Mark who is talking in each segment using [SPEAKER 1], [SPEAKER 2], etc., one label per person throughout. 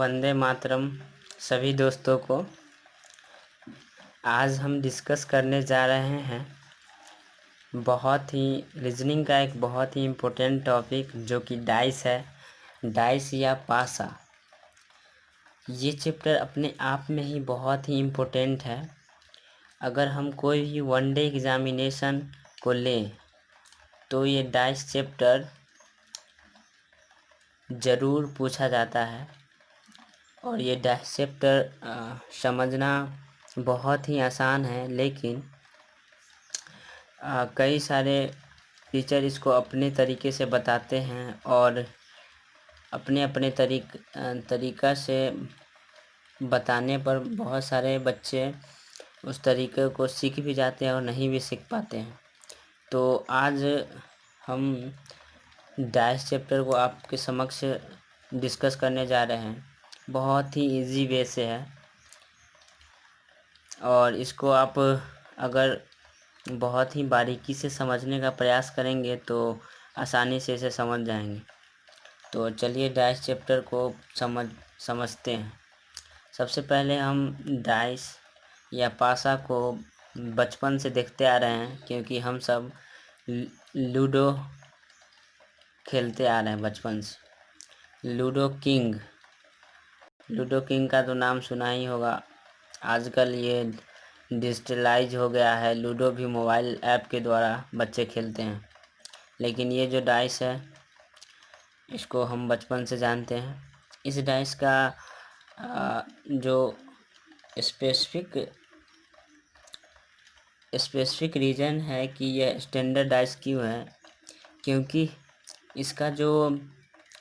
[SPEAKER 1] वंदे मातरम सभी दोस्तों को। आज हम डिस्कस करने जा रहे हैं रीजनिंग का एक बहुत ही इम्पोर्टेंट टॉपिक जो कि डाइस है, डाइस या पासा। ये चैप्टर अपने आप में ही बहुत ही इम्पोर्टेंट है। अगर हम कोई भी वनडे एग्जामिनेशन को लें तो ये डाइस चैप्टर ज़रूर पूछा जाता है और ये डाइस चैप्टर समझना बहुत ही आसान है, लेकिन कई सारे टीचर इसको अपने तरीके से बताते हैं और अपने अपने तरीक़ा से बताने पर बहुत सारे बच्चे उस तरीक़े को सीख भी जाते हैं और नहीं भी सीख पाते हैं। तो आज हम डाइस चैप्टर को आपके समक्ष डिस्कस करने जा रहे हैं। बहुत ही इजी वे से है और इसको आप अगर बहुत ही बारीकी से समझने का प्रयास करेंगे तो आसानी से इसे समझ जाएंगे। तो चलिए डाइस चैप्टर को समझते हैं। सबसे पहले हम डाइस या पासा को बचपन से देखते आ रहे हैं, क्योंकि हम सब लूडो खेलते आ रहे हैं बचपन से। लूडो किंग का तो नाम सुना ही होगा। आजकल ये डिजिटलाइज हो गया है, लूडो भी मोबाइल ऐप के द्वारा बच्चे खेलते हैं। लेकिन ये जो डाइस है इसको हम बचपन से जानते हैं। इस डाइस का जो स्पेसिफिक रीज़न है कि यह स्टैंडर्ड डाइस क्यों है, क्योंकि इसका जो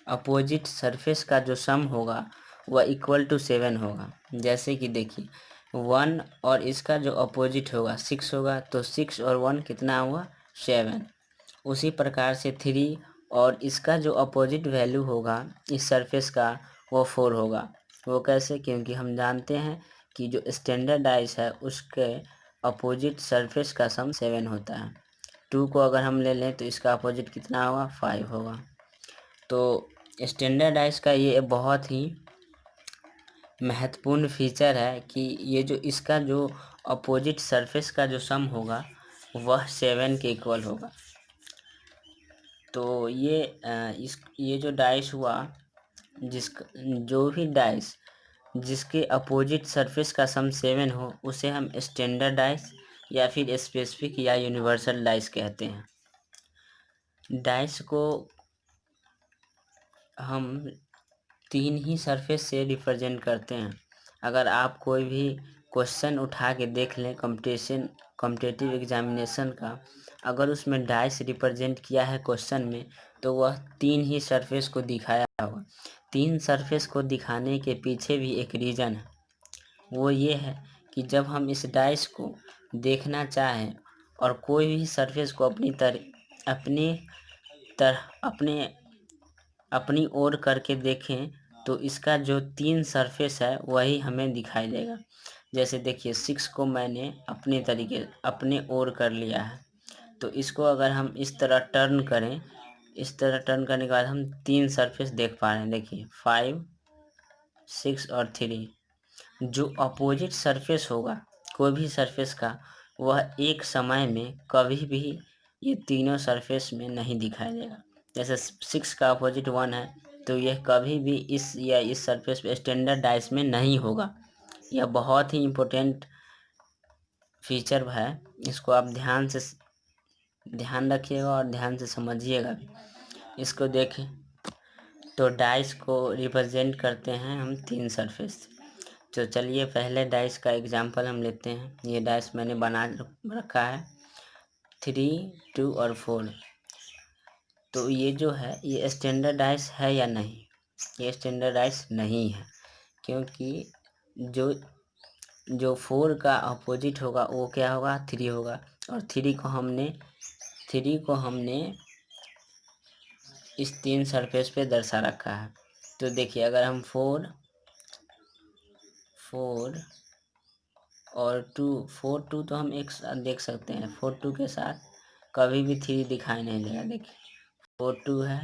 [SPEAKER 1] अपोजिट सरफेस का जो सम होगा वह इक्वल टू 7 होगा। जैसे कि देखिए 1 और इसका जो अपोजिट होगा 6 होगा, तो 6 और 1 कितना हुआ 7। उसी प्रकार से 3 और इसका जो अपोजिट वैल्यू होगा इस सरफेस का वो 4 होगा। वो कैसे? क्योंकि हम जानते हैं कि जो स्टैंडर्ड डाइस है उसके अपोजिट सरफेस का सम 7 होता है। 2 को अगर हम ले लें तो इसका अपोजिट कितना होगा 5 होगा। तो स्टैंडर्ड डाइस का ये बहुत ही महत्वपूर्ण फीचर है कि ये जो इसका जो अपोजिट सरफेस का जो सम होगा वह 7 के इक्वल होगा। तो ये जो डाइस हुआ, जो भी डाइस जिसके अपोजिट सरफेस का सम 7 हो उसे हम स्टैंडर्ड डाइस या फिर स्पेसिफिक या यूनिवर्सल डाइस कहते हैं। डाइस को हम 3 ही सरफेस से रिप्रेजेंट करते हैं। अगर आप कोई भी क्वेश्चन उठा के देख लें कॉम्पिटिटिव एग्जामिनेशन का, अगर उसमें डाइस रिप्रेजेंट किया है क्वेश्चन में तो वह 3 ही सरफेस को दिखाया होगा। 3 सरफेस को दिखाने के पीछे भी एक रीज़न है। वो ये है कि जब हम इस डाइस को देखना चाहें और कोई भी सरफेस को अपनी ओर करके देखें तो इसका जो 3 सरफेस है वही हमें दिखाई देगा। जैसे देखिए 6 को मैंने अपने ओर कर लिया है, तो इसको अगर हम इस तरह टर्न करें, इस तरह टर्न करने के बाद हम 3 सरफेस देख पा रहे हैं। देखिए 5, 6 और 3। जो अपोजिट सरफेस होगा कोई भी सरफेस का, वह एक समय में कभी भी ये तीनों सरफेस में नहीं दिखाई देगा। जैसे 6 का अपोजिट 1 है, तो यह कभी भी इस सरफेस पे स्टैंडर्ड डाइस में नहीं होगा। यह बहुत ही इम्पोर्टेंट फीचर है, इसको आप ध्यान रखिएगा और ध्यान से समझिएगा भी। इसको देखें तो डाइस को रिप्रेजेंट करते हैं हम 3 सरफेस से। तो चलिए पहले डाइस का एग्जांपल हम लेते हैं। ये डाइस मैंने बना रखा है 3, 2 और 4। तो ये जो है ये स्टैंडर्ड डाइस है या नहीं? ये स्टैंडर्ड डाइस नहीं है, क्योंकि जो 4 का अपोजिट होगा वो क्या होगा 3 होगा, और 3 को हमने इस 3 सरफेस पे दर्शा रखा है। तो देखिए अगर हम 4 और 2 तो हम एक साथ देख सकते हैं। 4 2 के साथ कभी भी 3 दिखाई नहीं देगा। देखिए 4 2 है,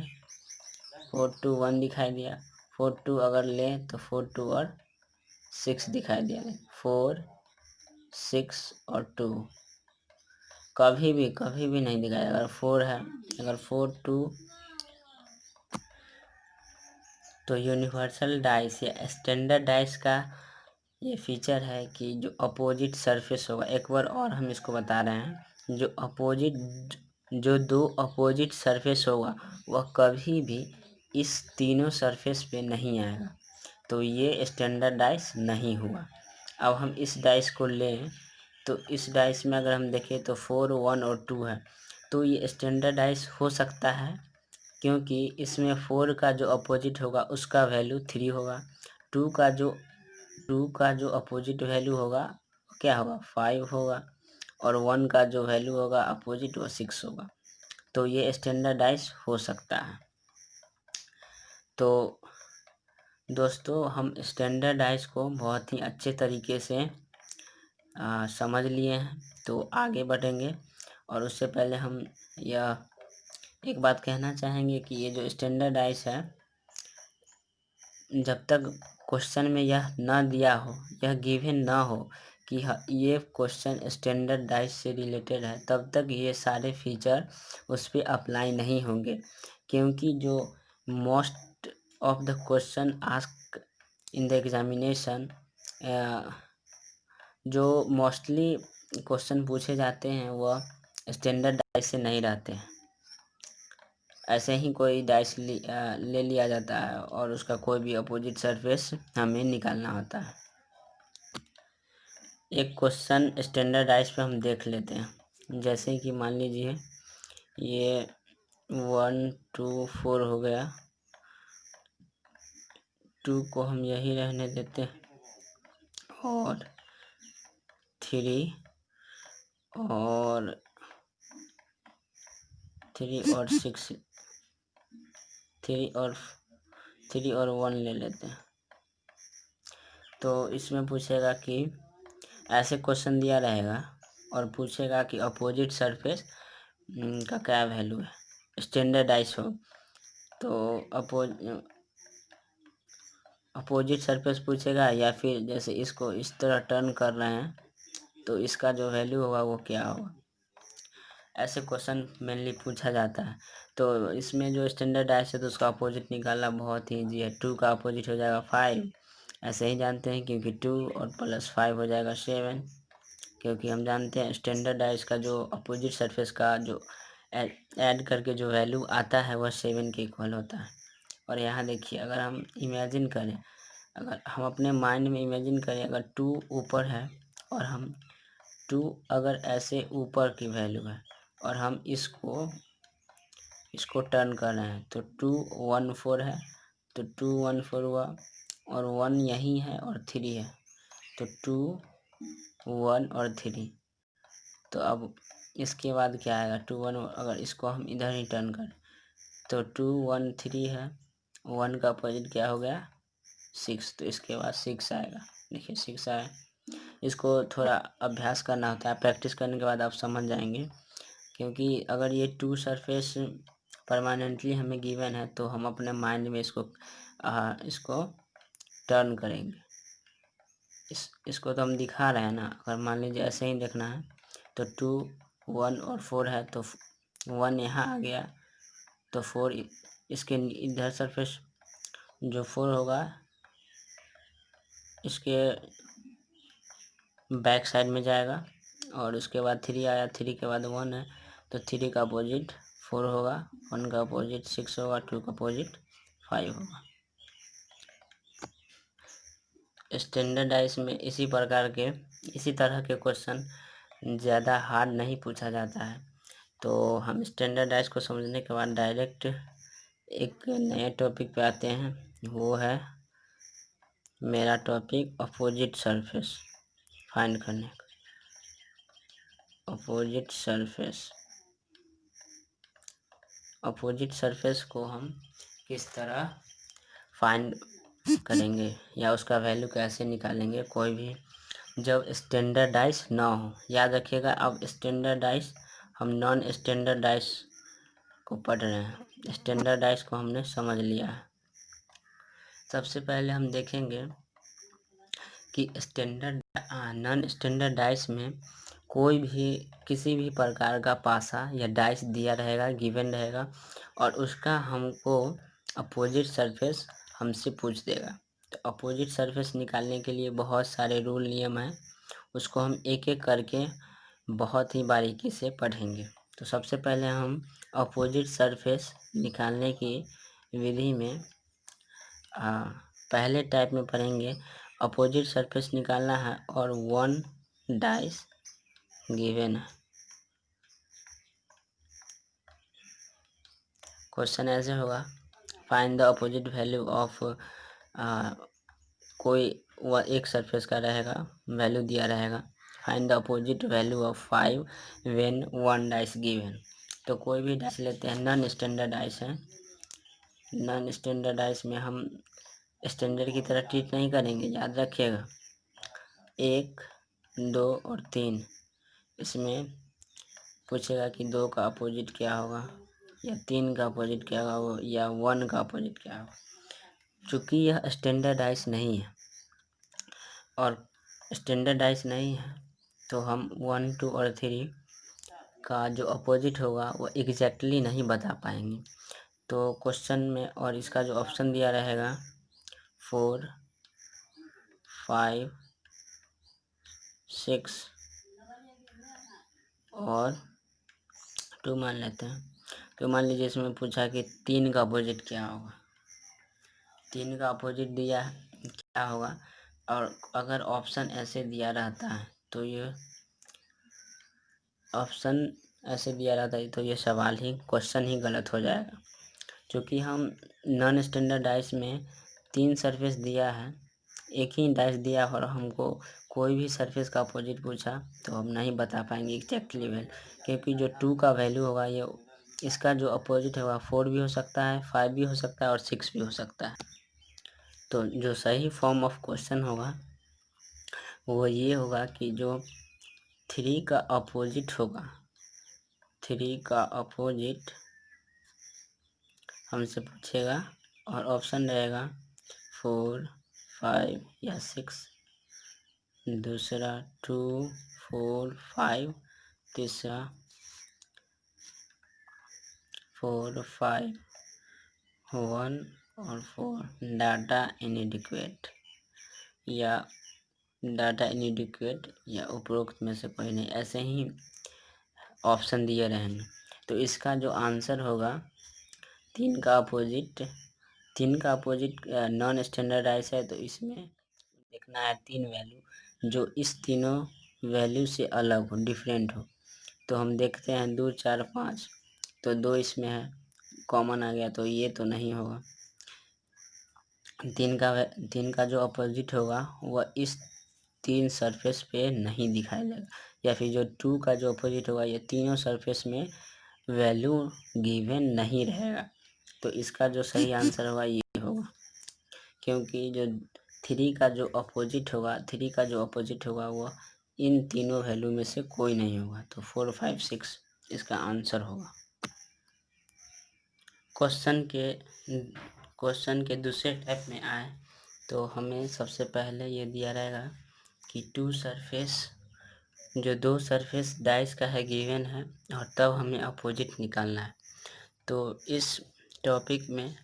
[SPEAKER 1] 4 2 1 दिखाई दिया, 4 2 अगर लें तो 4 2 और 6 दिखाई दे रहे, 4 6 और 2 कभी भी नहीं दिखाया। अगर 4 है, अगर 4 2 तो यूनिवर्सल डाइस या स्टैंडर्ड डाइस का ये फीचर है कि जो अपोजिट सरफेस होगा, एक बार और हम इसको बता रहे हैं, जो दो अपोजिट सरफेस होगा वह कभी भी इस तीनों सरफेस पे नहीं आएगा, तो ये स्टैंडर्ड डाइस नहीं हुआ। अब हम इस डाइस को लें तो इस डाइस में अगर हम देखें तो 4 1 और 2 है, तो ये स्टैंडर्ड डाइस हो सकता है क्योंकि इसमें 4 का जो अपोजिट होगा उसका वैल्यू 3 होगा, 2 का जो अपोजिट वैल्यू होगा क्या होगा 5 होगा, और 1 का जो वैल्यू होगा अपोजिट वो 6 होगा, तो ये स्टैंडर्डाइज हो सकता है। तो दोस्तों हम स्टैंडर्डाइज को बहुत ही अच्छे तरीके से समझ लिए हैं, तो आगे बढ़ेंगे। और उससे पहले हम यह एक बात कहना चाहेंगे कि ये जो स्टैंडर्डाइज है, जब तक क्वेश्चन में यह ना दिया हो, यह गिवन ना हो कि ये क्वेश्चन स्टैंडर्डाइज से रिलेटेड है, तब तक ये सारे फीचर उस पर अप्लाई नहीं होंगे, क्योंकि जो most of the question ask in the examination, जो मोस्टली क्वेश्चन पूछे जाते हैं वह स्टैंडर्डाइज से नहीं रहते हैं। ऐसे ही कोई डाइस ले लिया जाता है और उसका कोई भी अपोजिट सरफेस हमें निकालना होता है। एक क्वेश्चन स्टैंडर्डाइज पे हम देख लेते हैं, जैसे कि मान लीजिए ये 1 2 4 हो गया, 2 को हम यही रहने देते हैं, और 3 और 6 3 और 1 ले लेते हैं। तो इसमें पूछेगा कि ऐसे क्वेश्चन दिया रहेगा और पूछेगा कि अपोजिट सरफेस का क्या वैल्यू है, स्टैंडर्डाइज हो, तो अपोजिट सरफेस पूछेगा, या फिर जैसे इसको इस तरह टर्न कर रहे हैं तो इसका जो वैल्यू होगा वो क्या होगा, ऐसे क्वेश्चन मेनली पूछा जाता है। तो इसमें जो स्टैंडर्डाइज है तो उसका अपोजिट निकालना बहुत ही ईजी है। 2 का अपोजिट हो जाएगा 5, ऐसे ही जानते हैं, क्योंकि 2 और प्लस 5 हो जाएगा 7, क्योंकि हम जानते हैं स्टैंडर्डाइज का जो अपोजिट सरफेस का जो ऐड करके जो वैल्यू आता है वह 7 के इक्वल होता है। और यहाँ देखिए, अगर हम इमेजिन करें, अगर हम अपने माइंड में इमेजिन करें, अगर 2 ऊपर है और हम 2 अगर ऐसे ऊपर की वैल्यू है और हम इसको टर्न कर रहे हैं, तो 2 1 4 है, तो 2 1 4 हुआ, और 1 यही है और 3 है, तो 2 1 और 3। तो अब इसके बाद क्या आएगा, 2 1, अगर इसको हम इधर ही टर्न करें तो 2 1 3 है, 1 का अपोजिट क्या हो गया 6, तो इसके बाद 6 आएगा। देखिए 6 आया। इसको थोड़ा अभ्यास करना होता है, प्रैक्टिस करने के बाद आप समझ जाएंगे, क्योंकि अगर ये 2 सरफेस परमानेंटली हमें गिवन है तो हम अपने माइंड में इसको टर्न करेंगे। इसको तो हम दिखा रहे हैं ना, अगर मान लीजिए ऐसे ही देखना है तो 2 1 और 4 है, तो 1 यहाँ आ गया, तो 4 इसके इधर सरफेस जो 4 होगा इसके बैक साइड में जाएगा, और उसके बाद 3 आया, 3 के बाद 1 है, तो 3 का अपोजिट 4 होगा, 1 का अपोजिट 6 होगा, 2 का अपोजिट 5 होगा। स्टैंडर्डाइज में इसी तरह के क्वेश्चन ज़्यादा हार्ड नहीं पूछा जाता है। तो हम स्टैंडर्डाइज को समझने के बाद डायरेक्ट एक नए टॉपिक पे आते हैं, वो है मेरा टॉपिक अपोजिट सरफेस फाइंड करने का। अपोजिट सरफेस को हम किस तरह फाइंड करेंगे या उसका वैल्यू कैसे निकालेंगे, कोई भी जब स्टैंडर्डाइज ना हो। याद रखिएगा, अब स्टैंडर्डाइज हम नॉन स्टैंडर्डाइज को पढ़ रहे हैं, स्टैंडर्डाइज को हमने समझ लिया है। सबसे पहले हम देखेंगे कि नॉन स्टैंडर्ड डाइस में कोई भी किसी भी प्रकार का पासा या डाइस दिया रहेगा, गिवन रहेगा, और उसका हमको अपोजिट सरफेस हमसे पूछ देगा। तो अपोजिट सरफेस निकालने के लिए बहुत सारे रूल नियम हैं, उसको हम एक एक करके बहुत ही बारीकी से पढ़ेंगे। तो सबसे पहले हम अपोजिट सरफेस निकालने की विधि में पहले टाइप में पढ़ेंगे। अपोजिट सरफेस निकालना है और 1 डाइस गिवन है। क्वेश्चन ऐसे होगा, find the opposite value of, कोई एक सरफेस का रहेगा, वैल्यू दिया रहेगा, find the opposite value of 5 when 1 dice given. तो कोई भी डाइस लेते हैं, नॉन स्टैंडर्ड डाइस है। नॉन स्टैंडर्ड डाइस में हम स्टैंडर्ड की तरह ट्रीट नहीं करेंगे, याद रखिएगा। 1, 2 और 3, इसमें पूछेगा कि 2 का अपोजिट क्या होगा, या 3 का अपोजिट क्या होगा, या 1 का अपोजिट क्या होगा। चूँकि यह स्टैंडर्डाइज नहीं है और स्टैंडर्डाइज नहीं है, तो हम 1, 2 और 3 का जो अपोजिट होगा वो एग्जैक्टली नहीं बता पाएंगे। तो क्वेश्चन में और इसका जो ऑप्शन दिया रहेगा 4, 5, 6 और 2 मान लेते हैं। तो मान लीजिए इसमें पूछा कि 3 का अपोजिट क्या होगा। 3 का अपोजिट दिया है क्या होगा, और अगर ऑप्शन ऐसे दिया रहता है तो ये ऑप्शन ऐसे दिया रहता है तो ये सवाल ही, क्वेश्चन ही गलत हो जाएगा। क्योंकि हम नॉन स्टैंडर्ड डाइस में 3 सरफेस दिया है, एक ही डाइस दिया और हमको कोई भी सरफेस का अपोजिट पूछा तो हम नहीं बता पाएंगे एग्जैक्टली वैल्यू, क्योंकि जो 2 का वैल्यू होगा ये इसका जो अपोजिट होगा 4 भी हो सकता है, 5 भी हो सकता है और 6 भी हो सकता है। तो जो सही फॉर्म ऑफ क्वेश्चन होगा वो ये होगा कि जो 3 का अपोजिट होगा, 3 का अपोजिट हमसे पूछेगा और ऑप्शन रहेगा 4, 5 या 6, दूसरा 2, 4, 5, तीसरा 4, 5, 1 और 4। डाटा इनएडिक्वेट या डाटा इनएडिक्वेट या उपरोक्त में से कोई नहीं, ऐसे ही ऑप्शन दिए रहेंगे। तो इसका जो आंसर होगा 3 का अपोजिट, 3 का अपोजिट नॉन स्टैंडर्डाइज है, तो इसमें देखना है 3 वैल्यू जो इस तीनों वैल्यू से अलग हो, डिफरेंट हो। तो हम देखते हैं 2, 4, 5, तो 2 इसमें है, कॉमन आ गया, तो ये तो नहीं होगा। 3 का जो अपोजिट होगा वह इस 3 सरफेस पे नहीं दिखाई देगा, या फिर जो 2 का जो अपोजिट होगा ये तीनों सरफेस में वैल्यू गिवन नहीं रहेगा। तो इसका जो सही आंसर होगा ये होगा, क्योंकि जो 3 का जो अपोजिट होगा वो इन तीनों वैल्यू में से कोई नहीं होगा। तो 4, 5, 6 इसका आंसर होगा। क्वेश्चन के दूसरे टाइप में आए तो हमें सबसे पहले ये दिया रहेगा कि 2 सरफेस डाइस का है, गिवन है, और तब हमें अपोजिट निकालना है। तो इस टॉपिक में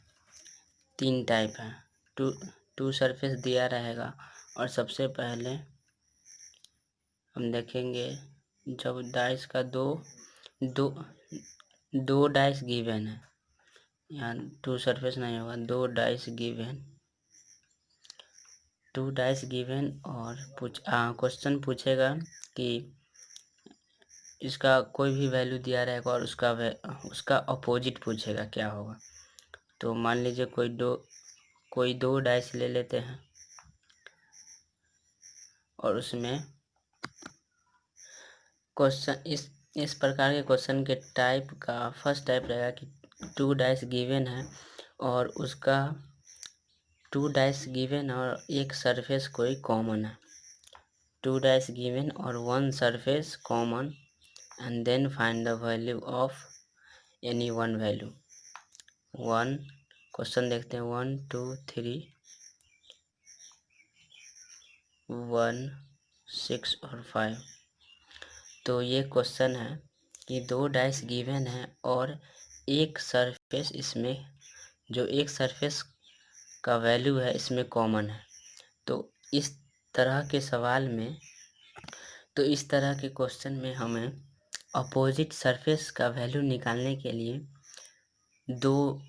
[SPEAKER 1] 3 टाइप है। टू सरफेस दिया रहेगा और सबसे पहले हम देखेंगे जब डाइस का दो डाइस गिवन है, यहाँ 2 सरफेस नहीं होगा, 2 डाइस गिवन और क्वेश्चन पूछेगा कि इसका कोई भी वैल्यू दिया रहेगा और उसका अपोजिट पूछेगा क्या होगा। तो मान लीजिए कोई दो डाइस ले लेते हैं और उसमें क्वेश्चन इस प्रकार के क्वेश्चन के टाइप का फर्स्ट टाइप रहेगा कि 2 डाइस गिवन है और उसका 2 डाइस गिवन और एक सरफेस कोई कॉमन है। 2 डाइस गिवन और 1 surface common, and then find the value of any one value. 1 question देखते हैं, 1, 2, 3 1, 6 और 5। तो ये क्वेश्चन है कि 2 डाइस गिवन है और एक सरफेस इसमें जो एक सरफेस का वैल्यू है इसमें कॉमन है। तो इस तरह के सवाल में इस तरह के क्वेश्चन में हमें अपोजिट सरफेस का वैल्यू निकालने के लिए दो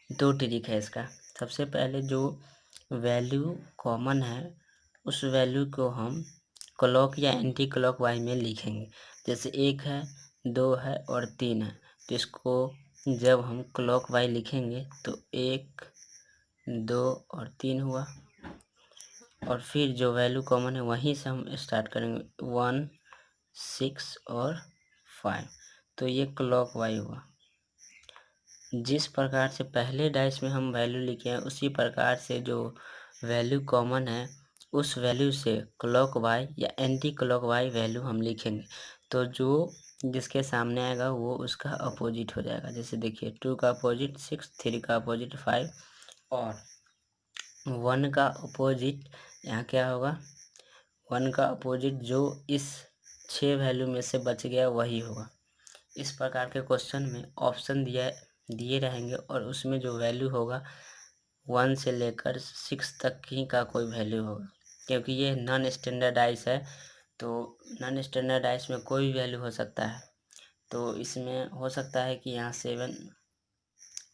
[SPEAKER 1] ट्रिक है इसका। सबसे पहले जो वैल्यू कॉमन है उस वैल्यू को हम क्लॉक या एंटी क्लॉक वाइज में लिखेंगे। जैसे 1 है, 2 है और 3 है, तो इसको जब हम क्लॉक वाइज लिखेंगे तो 1, 2 और 3 हुआ। और फिर जो वैल्यू कॉमन है वहीं से हम स्टार्ट करेंगे 1, 6 और 5। तो ये क्लॉक वाइज हुआ। जिस प्रकार से पहले डाइस में हम वैल्यू लिखे हैं उसी प्रकार से जो वैल्यू कॉमन है उस वैल्यू से क्लॉक वाइज या एंटी क्लॉक वाइज वैल्यू हम लिखेंगे। तो जो जिसके सामने आएगा वो उसका अपोजिट हो जाएगा। जैसे देखिए 2 का अपोजिट 6, 3 का अपोजिट 5 और 1 का अपोजिट यहाँ क्या होगा, 1 का अपोजिट जो इस 6 वैल्यू में से बच गया वही होगा। इस प्रकार के क्वेश्चन में ऑप्शन दिए रहेंगे और उसमें जो वैल्यू होगा 1 से लेकर 6 तक ही का कोई वैल्यू होगा। क्योंकि ये नॉन स्टैंडर्डाइज है तो नॉन स्टैंडर्डाइज में कोई भी वैल्यू हो सकता है। तो इसमें हो सकता है कि यहाँ 7,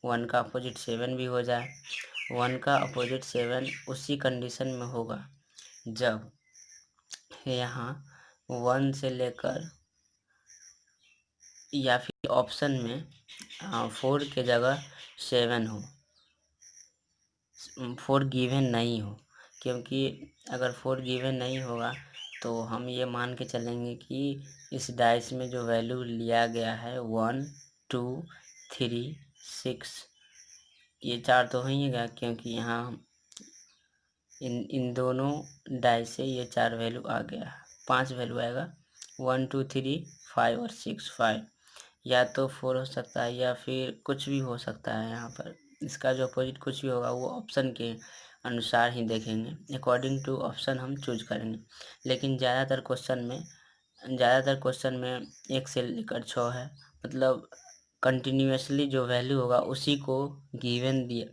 [SPEAKER 1] 1 का अपोजिट 7 भी हो जाए। 1 का अपोजिट 7 उसी कंडीशन में होगा जब यहाँ 1 से लेकर या फिर ऑप्शन में 4 के जगह 7 हो, 4 गिवन नहीं हो। क्योंकि अगर 4 गिवन नहीं होगा तो हम ये मान के चलेंगे कि इस डाइस में जो वैल्यू लिया गया है 1, 2, 3, 6 ये 4 तो हो ही गया। क्योंकि यहाँ इन दोनों डाइस से ये 4 वैल्यू आ गया, 5 वैल्यू आएगा 1, 2, 3, 5 और 6, 5 या तो 4 हो सकता है या फिर कुछ भी हो सकता है। यहाँ पर इसका जो अपोजिट कुछ भी होगा वो ऑप्शन के अनुसार ही देखेंगे, अकॉर्डिंग टू ऑप्शन हम चूज करेंगे। लेकिन ज़्यादातर क्वेश्चन में 1 से लेकर 6 है, मतलब कंटिन्यूसली जो वैल्यू होगा उसी को गिवन दिया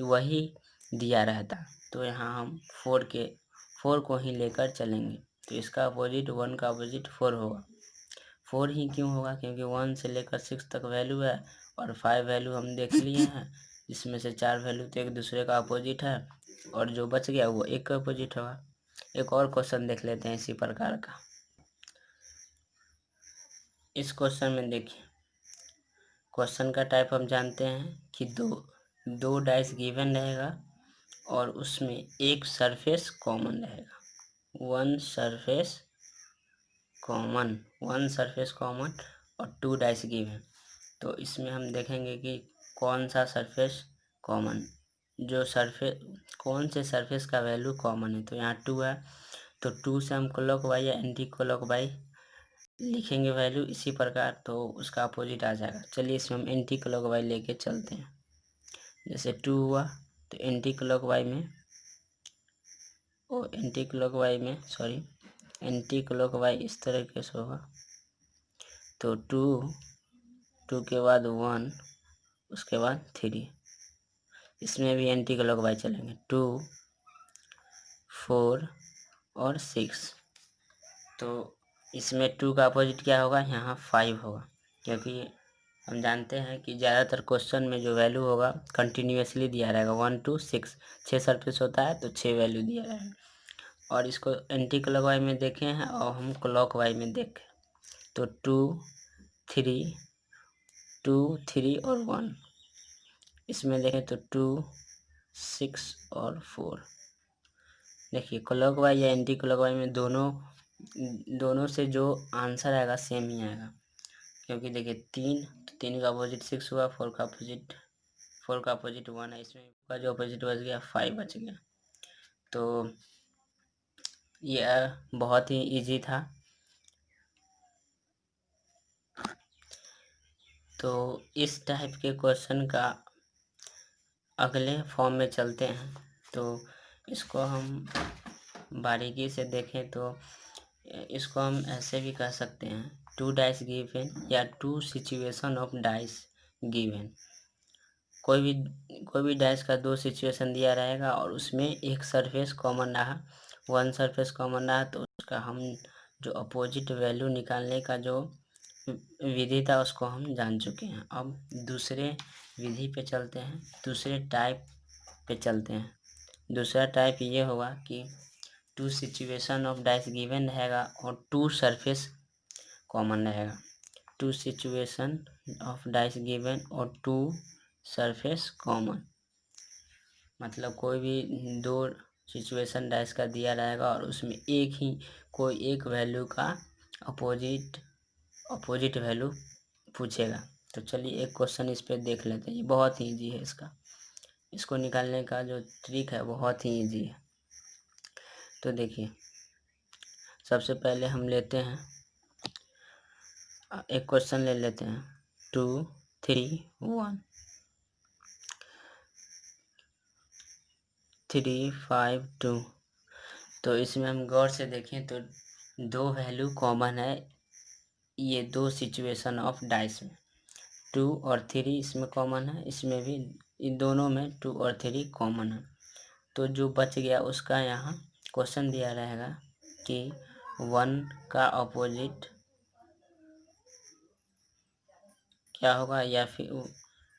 [SPEAKER 1] वही दिया रहता। तो यहाँ हम 4 को ही लेकर चलेंगे। तो इसका अपोजिट 1 का अपोजिट 4 होगा। 4 ही क्यों होगा, क्योंकि 1 से लेकर 6 तक वैल्यू है और 5 वैल्यू हम देख लिए हैं, जिसमें से 4 वैल्यू तो एक दूसरे का अपोजिट है और जो बच गया वो एक का अपोजिट होगा। एक और क्वेश्चन देख लेते हैं इसी प्रकार का। इस क्वेश्चन में देखिए, क्वेश्चन का टाइप हम जानते हैं कि दो डाइस गिवन रहेगा और उसमें एक सरफेस कॉमन रहेगा। वन सरफेस कॉमन और 2 डाइस गिवन। तो इसमें हम देखेंगे कि कौन सा सरफेस कॉमन, कौन से सरफेस का वैल्यू कॉमन है। तो यहाँ 2 है तो 2 से हम क्लॉक वाई या एंटी क्लॉक वाई लिखेंगे वैल्यू इसी प्रकार, तो उसका अपोजिट आ जाएगा। चलिए इसमें हम एंटी क्लॉक वाई लेके चलते हैं। जैसे 2 हुआ तो एंटी क्लॉक वाई में एंटी क्लॉक वाई इस तरीके से होगा। तो 2 के बाद 1 उसके बाद 3, इसमें भी एंटी क्लॉक वाई चलेंगे 2, 4 और 6। तो इसमें 2 का अपोजिट क्या होगा, यहाँ 5 होगा। क्योंकि हम जानते हैं कि ज़्यादातर क्वेश्चन में जो वैल्यू होगा कंटिन्यूसली दिया रहेगा 1 to 6, 6 सरफेस होता है तो 6 वैल्यू दिया रहेगा। और इसको एंटी क्लॉक वाई में देखे हैं और हम क्लॉक वाई में देखें तो 2, 3 और 1, इसमें देखें तो 2, 6 और 4। देखिए क्लॉक वाई या एंटी क्लॉक वाई में दोनों से जो आंसर आएगा सेम ही आएगा। क्योंकि देखिए 3 का अपोजिट 6 हुआ, 4 का अपोजिट 1 है, इसमें का जो अपोजिट बच गया 5 बच गया। तो यह बहुत ही इजी था। तो इस टाइप के क्वेश्चन का अगले फॉर्म में चलते हैं। तो इसको हम बारीकी से देखें तो इसको हम ऐसे भी कह सकते हैं, 2 डाइस गिवन या 2 सिचुएशन ऑफ डाइस गिवन। कोई भी डाइस का 2 सिचुएशन दिया रहेगा और उसमें एक सरफेस कॉमन रहा, 1 सरफेस कॉमन रहा, तो उसका हम जो अपोजिट वैल्यू निकालने का जो विधि था उसको हम जान चुके हैं। अब दूसरे विधि पे चलते हैं, दूसरे टाइप पे चलते हैं। दूसरा टाइप ये होगा कि 2 सिचुएशन ऑफ डाइस गिवन रहेगा और 2 सरफेस कॉमन रहेगा। 2 सिचुएशन ऑफ डाइस गिवन और 2 सरफेस कॉमन, मतलब कोई भी 2 सिचुएशन डाइस का दिया रहेगा और उसमें कोई एक वैल्यू का अपोजिट वैल्यू पूछेगा। तो चलिए एक क्वेश्चन इस पे देख लेते हैं। ये बहुत ही ईजी है, इसको निकालने का जो ट्रिक है बहुत ही ईजी है। तो देखिए, सबसे पहले हम लेते हैं एक क्वेश्चन ले लेते हैं 2 3 1 3 5 2। तो इसमें हम गौर से देखें तो 2 वैल्यू कॉमन है, ये 2 सिचुएशन ऑफ डाइस में 2 और 3 इसमें कॉमन है, इसमें भी इन दोनों में 2 और 3 कॉमन है। तो जो बच गया उसका यहाँ क्वेश्चन दिया रहेगा कि 1 का अपोजिट क्या होगा, या फिर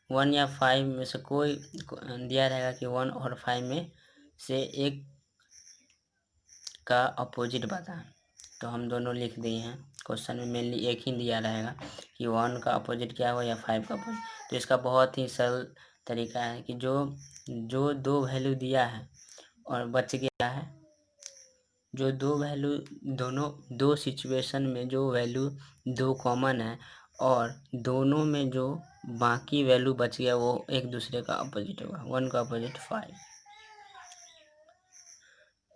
[SPEAKER 1] 1 या 5 में से कोई दिया रहेगा कि 1 और 5 में से एक का अपोजिट बताएं। तो हम दोनों लिख दिए हैं, क्वेश्चन में मेनली एक ही दिया रहेगा कि 1 का अपोजिट क्या होगा या 5 का अपोजिट। तो इसका बहुत ही सरल तरीका है कि जो 2 वैल्यू दिया है और बच गया है, जो 2 वैल्यू दोनों 2 सिचुएशन में जो वैल्यू 2 कॉमन है और दोनों में जो बाकी वैल्यू बच गया वो एक दूसरे का अपोजिट होगा। 1 का अपोजिट 5।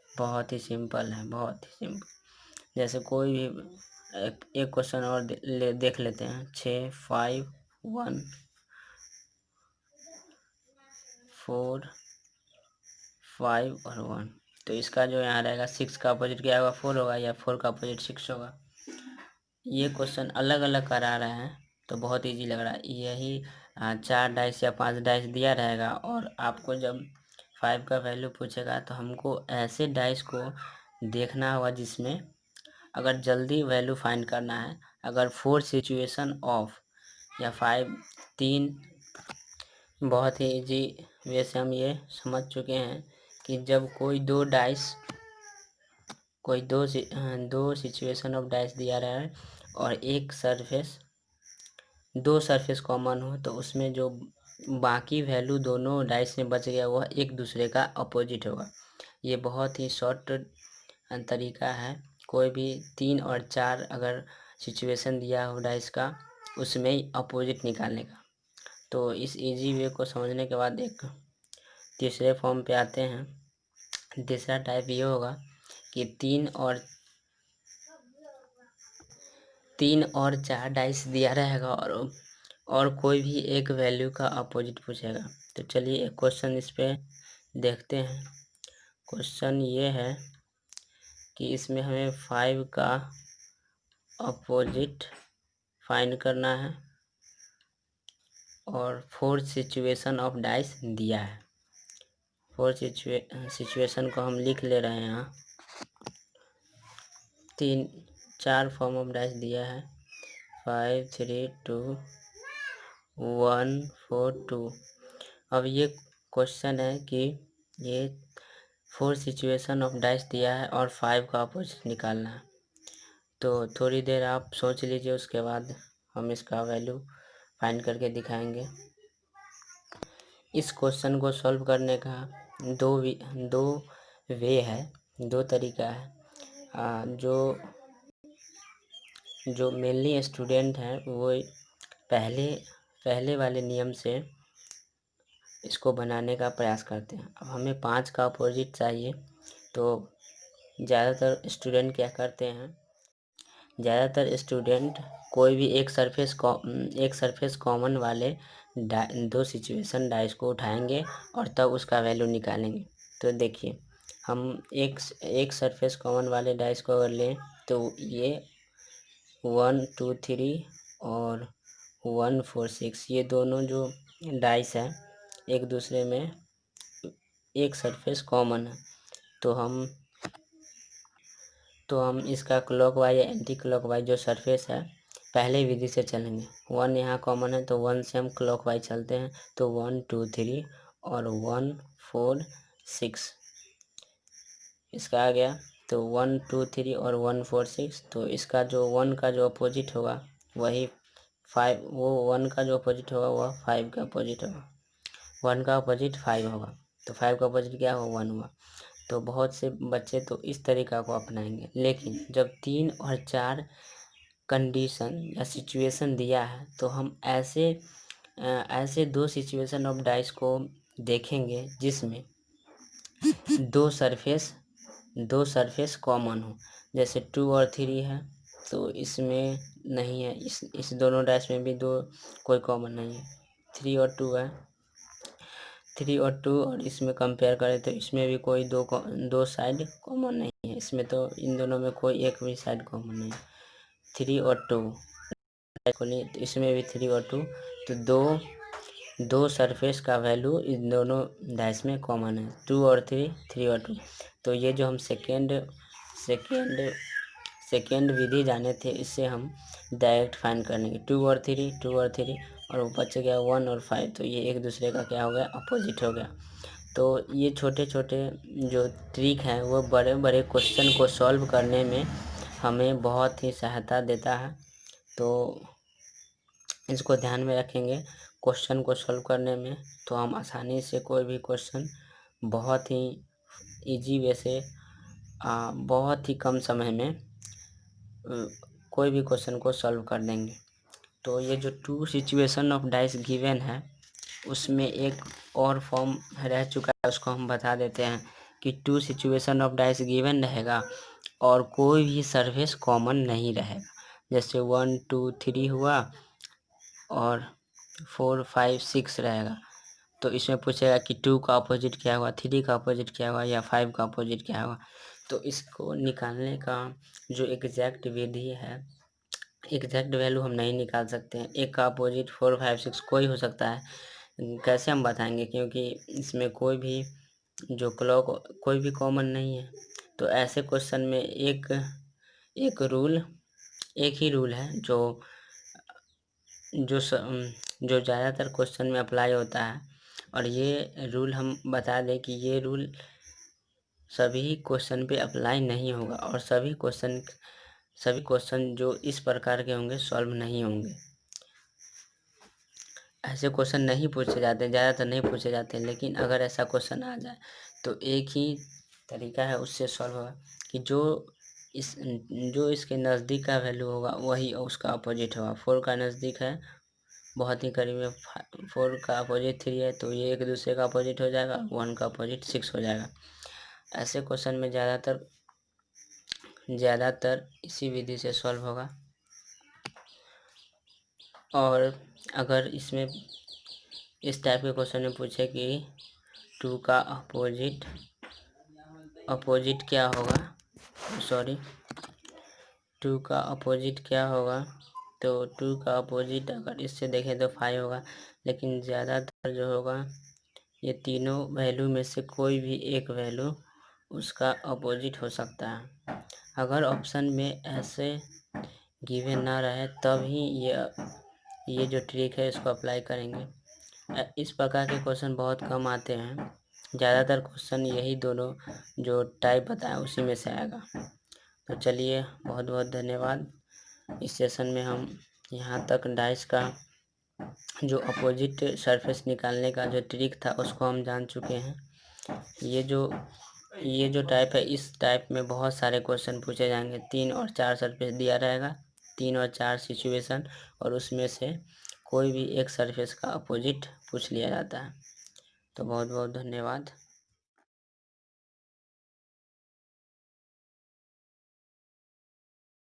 [SPEAKER 1] बहुत ही सिंपल है, बहुत ही सिंपल। जैसे कोई भी एक क्वेश्चन और देख लेते हैं 6 5 1 4 5 और 1। तो इसका जो यहाँ रहेगा 6 का अपोजिट क्या होगा, 4 होगा, या 4 का अपोजिट 6 होगा। ये क्वेश्चन अलग अलग करा रहे हैं तो बहुत इजी लग रहा है। यही 4 डाइस या 5 डाइस दिया रहेगा और आपको जब 5 का वैल्यू पूछेगा तो हमको ऐसे डाइस को देखना होगा जिसमें अगर जल्दी वैल्यू फाइंड करना है, अगर 4 सिचुएशन ऑफ या 5 3 बहुत ही इजी वे से हम ये समझ चुके हैं कि जब कोई दो सिचुएशन ऑफ डाइस दिया रहा है और एक सरफेस 2 सरफेस कॉमन हो तो उसमें जो बाकी वैल्यू दोनों डाइस में बच गया वह एक दूसरे का अपोजिट होगा। ये बहुत ही शॉर्ट तरीका है। कोई भी 3 और 4 अगर सिचुएशन दिया हो डाइस का उसमें अपोजिट निकालने का। तो इस इजी वे को समझने के बाद एक तीसरे फॉर्म पे आते हैं। तीसरा टाइप ये होगा कि 3 और 4 डाइस दिया रहेगा और कोई भी एक वैल्यू का अपोजिट पूछेगा। तो चलिए एक क्वेश्चन इस पे देखते हैं। क्वेश्चन ये है कि इसमें हमें 5 का अपोजिट फाइंड करना है और 4 सिचुएशन ऑफ डाइस दिया है। 4 सिचुएशन को हम लिख ले रहे हैं यहाँ। 4 फॉर्म ऑफ डाइस दिया है, 5 3 2 1 4 2। अब ये क्वेश्चन है कि ये 4 सिचुएशन ऑफ डाइस दिया है और 5 का अपोजिट निकालना है। तो थोड़ी देर आप सोच लीजिए, उसके बाद हम इसका वैल्यू फाइंड करके दिखाएंगे। इस क्वेश्चन को सॉल्व करने का दो वे है, 2 तरीका है। जो मेनली स्टूडेंट हैं वो पहले वाले नियम से इसको बनाने का प्रयास करते हैं। अब हमें 5 का अपोजिट चाहिए तो ज़्यादातर स्टूडेंट क्या करते हैं, ज़्यादातर स्टूडेंट कोई भी एक सरफेस कॉमन वाले 2 सिचुएशन डाइस को उठाएंगे और तब उसका वैल्यू निकालेंगे। तो देखिए हम एक सरफेस कॉमन वाले डाइस को अगर लें तो ये 1 2 3 और 1 4 6 ये दोनों जो डाइस है एक दूसरे में एक सरफेस कॉमन है। तो हम इसका क्लॉकवाइज या एंटी क्लॉकवाइज जो सरफेस है पहले विधि से चलेंगे। 1 यहाँ कॉमन है तो 1 से हम क्लॉकवाइज चलते हैं, तो 1 2 3 और 1 4 6 इसका आ गया। तो 1 2 3 और 1 4 6, तो इसका जो 1 का जो अपोजिट होगा वही 5, वो 1 का जो अपोजिट होगा वह 5 का अपोजिट होगा। 1 का अपोजिट 5 होगा, तो 5 का अपोजिट क्या होगा 1 हुआ। तो बहुत से बच्चे तो इस तरीका को अपनाएंगे, लेकिन जब 3 और 4 कंडीशन या सिचुएशन दिया है तो हम ऐसे दो सिचुएशन ऑफ डाइस को देखेंगे जिसमें दो सरफेस कॉमन हो। जैसे 2 और 3 है तो इसमें नहीं है, इस दोनों डाइस में भी कोई कॉमन नहीं है। 3 और 2 है, 3 और 2 और इसमें कंपेयर करें तो इसमें भी कोई दो साइड कॉमन नहीं है। इसमें तो इन दोनों में कोई एक भी साइड कॉमन नहीं है। 3 और 2 तो इसमें भी 3 और 2, तो दो सरफेस का वैल्यू इन दोनों डाइस में कॉमन है, 2 और 3, 3 और 2। तो ये जो हम सेकेंड विधि जाने थे, इससे हम डायरेक्ट फाइंड करेंगे 2 और 3 और वो बच गया 1 और 5, तो ये एक दूसरे का क्या हो गया, अपोजिट हो गया। तो ये छोटे छोटे जो ट्रिक हैं वो बड़े बड़े क्वेश्चन को सॉल्व करने में हमें बहुत ही सहायता देता है। तो इसको ध्यान में रखेंगे क्वेश्चन को सॉल्व करने में, तो हम आसानी से कोई भी क्वेश्चन बहुत ही इजी वे से बहुत ही कम समय में कोई भी क्वेश्चन को सॉल्व कर देंगे। तो ये जो 2 सिचुएशन ऑफ डाइस गिवन है उसमें एक और फॉर्म रह चुका है, उसको हम बता देते हैं कि 2 सिचुएशन ऑफ डाइस गिवन रहेगा और कोई भी सरफेस कॉमन नहीं रहेगा। जैसे 1 2 3 हुआ और 4 5 6 रहेगा, तो इसमें पूछेगा कि 2 का अपोजिट क्या हुआ, 3 का अपोजिट क्या हुआ या 5 का अपोजिट क्या हुआ। तो इसको निकालने का जो एग्जैक्ट विधि है, एग्जैक्ट वैल्यू हम नहीं निकाल सकते हैं। एक का अपोजिट 4 5 6 कोई हो सकता है, कैसे हम बताएंगे, क्योंकि इसमें कोई भी कॉमन नहीं है। तो ऐसे क्वेश्चन में एक ही रूल है जो ज़्यादातर क्वेश्चन में अप्लाई होता है, और ये रूल हम बता दें कि ये रूल सभी क्वेश्चन पे अप्लाई नहीं होगा और सभी क्वेश्चन जो इस प्रकार के होंगे सॉल्व नहीं होंगे। ऐसे क्वेश्चन नहीं पूछे जाते, ज़्यादातर नहीं पूछे जाते, लेकिन अगर ऐसा क्वेश्चन आ जाए तो एक ही तरीका है उससे सॉल्व होगा कि जो इसके नज़दीक का वैल्यू होगा वही उसका अपोजिट होगा। 4 का नज़दीक है, बहुत ही करीब है, 4 का अपोजिट 3 है, तो ये एक दूसरे का अपोजिट हो जाएगा, 1 का अपोजिट 6 हो जाएगा। ऐसे क्वेश्चन में ज़्यादातर इसी विधि से सॉल्व होगा। और अगर इसमें इस टाइप के क्वेश्चन में पूछे कि 2 का अपोजिट क्या होगा, 2 का अपोजिट क्या होगा, तो 2 का अपोजिट अगर इससे देखें तो 5 होगा, लेकिन ज़्यादातर जो होगा ये तीनों वैल्यू में से कोई भी एक वैल्यू उसका अपोजिट हो सकता है। अगर ऑप्शन में ऐसे गिवन ना रहे तब ही ये जो ट्रिक है इसको अप्लाई करेंगे। इस प्रकार के क्वेश्चन बहुत कम आते हैं, ज़्यादातर क्वेश्चन यही दोनों जो टाइप बताया उसी में से आएगा। तो चलिए, बहुत बहुत धन्यवाद। इस सेशन में हम यहाँ तक डाइस का जो अपोजिट सरफेस निकालने का जो ट्रिक था उसको हम जान चुके हैं। ये जो टाइप है, इस टाइप में बहुत सारे क्वेश्चन पूछे जाएंगे। 3 और 4 सरफेस दिया रहेगा, 3 और 4 सिचुएशन, और उसमें से कोई भी एक सरफेस का अपोजिट पूछ लिया जाता है। तो बहुत बहुत धन्यवाद।